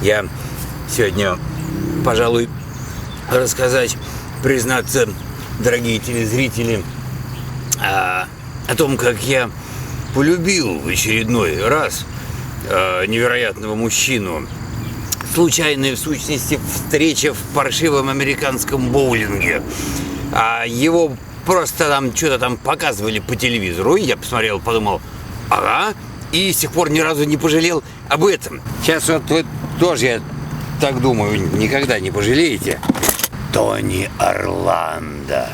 Я сегодня, пожалуй, признаться, дорогие телезрители, о том, как я полюбил в очередной раз невероятного мужчину. Случайная, в сущности, встреча в паршивом американском боулинге. Его просто там что-то там показывали по телевизору. И я посмотрел, подумал, ага, и с тех пор ни разу не пожалел об этом. Сейчас вот вы тоже, я так думаю, никогда не пожалеете. Тони Орландо.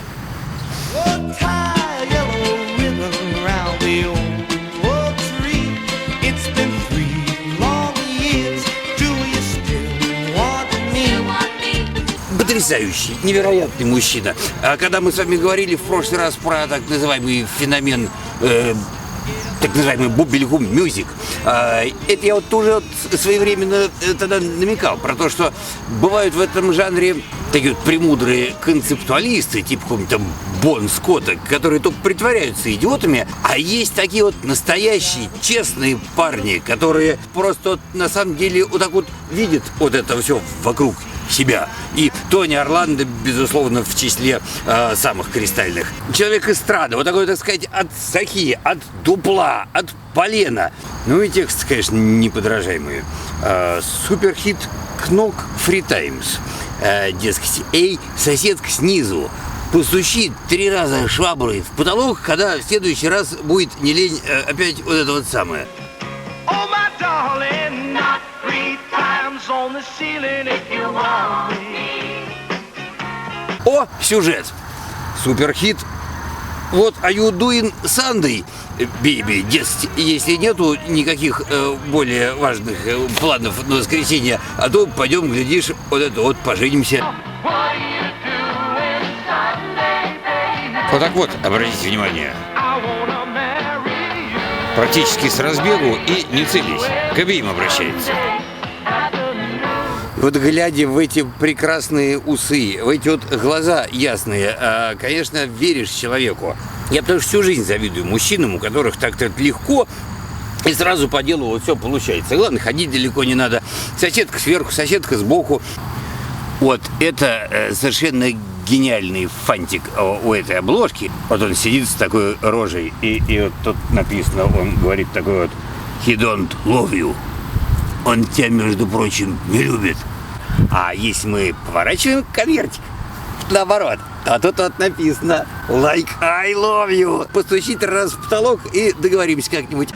Потрясающий, невероятный мужчина. Когда мы с вами говорили в прошлый раз про так называемый феномен, так называемый бубельгум мюзик, это я вот уже своевременно тогда намекал про то, что бывают в этом жанре такие вот премудрые концептуалисты, типа какого-нибудь там Бон Скотта, которые только притворяются идиотами, а есть такие вот настоящие, честные парни, которые просто вот, на самом деле вот так вот видят вот это все вокруг себя. И Тони Орландо, безусловно, в числе самых кристальных. Человек эстрады, вот такой, так сказать, от сахи, от дупла, от полена. Ну и тексты, конечно, неподражаемые. Суперхит Кнок Free Times. Дескать, эй, соседка снизу, постучи 3 раза шваброй в потолок, когда в следующий раз будет не лень опять вот это вот самое. Oh, my darling, not 3 times on the ceiling if you want me. О, сюжет. Суперхит. Вот are you doing Sunday, baby? Дескать, если нету никаких более важных планов на воскресенье, а то пойдем, глядишь, вот это вот поженимся. Вот так вот, обратите внимание. Практически с разбегу и не целись. К обеим обращается. Вот глядя в эти прекрасные усы, в эти вот глаза ясные, конечно, веришь человеку. Я потому что всю жизнь завидую мужчинам, у которых так-то легко и сразу по делу вот все получается. Главное, ходить далеко не надо. Соседка сверху, соседка сбоку. Вот это совершенно гениальный фантик у этой обложки. Вот он сидит с такой рожей, и вот тут написано, он говорит такой вот: «He don't love you». Он тебя, между прочим, не любит. А если мы поворачиваем конвертик, наоборот, а тут вот написано «Like I love you». Постучи 3 раза в потолок и договоримся как-нибудь.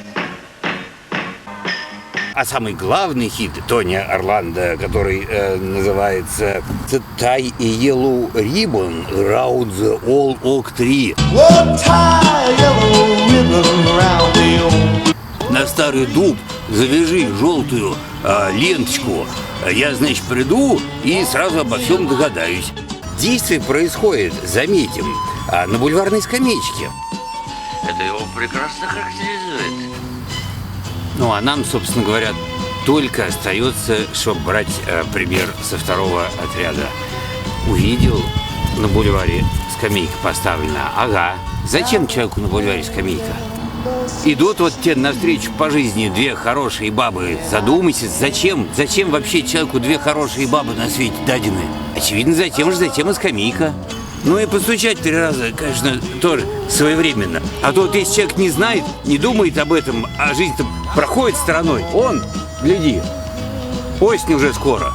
А самый главный хит Тони Орландо, который называется «Tie a yellow ribbon around the old oak tree». На старый дуб завяжи желтую ленточку. Я, значит, приду и сразу обо всем догадаюсь. Действие происходит, заметим, на бульварной скамеечке. Это его прекрасно характеризует. Ну, а нам, собственно говоря, только остается, чтобы брать пример со второго отряда. Увидел на бульваре скамейка поставлена. Ага. Зачем человеку на бульваре скамейка? Идут вот те навстречу по жизни 2 хорошие бабы. Задумайся, зачем вообще человеку 2 хорошие бабы на свете дадены? Очевидно, затем и скамейка. Ну и постучать 3 раза, конечно, тоже своевременно. А то вот если человек не знает, не думает об этом, а жизнь-то проходит стороной. Он, гляди, осень уже скоро.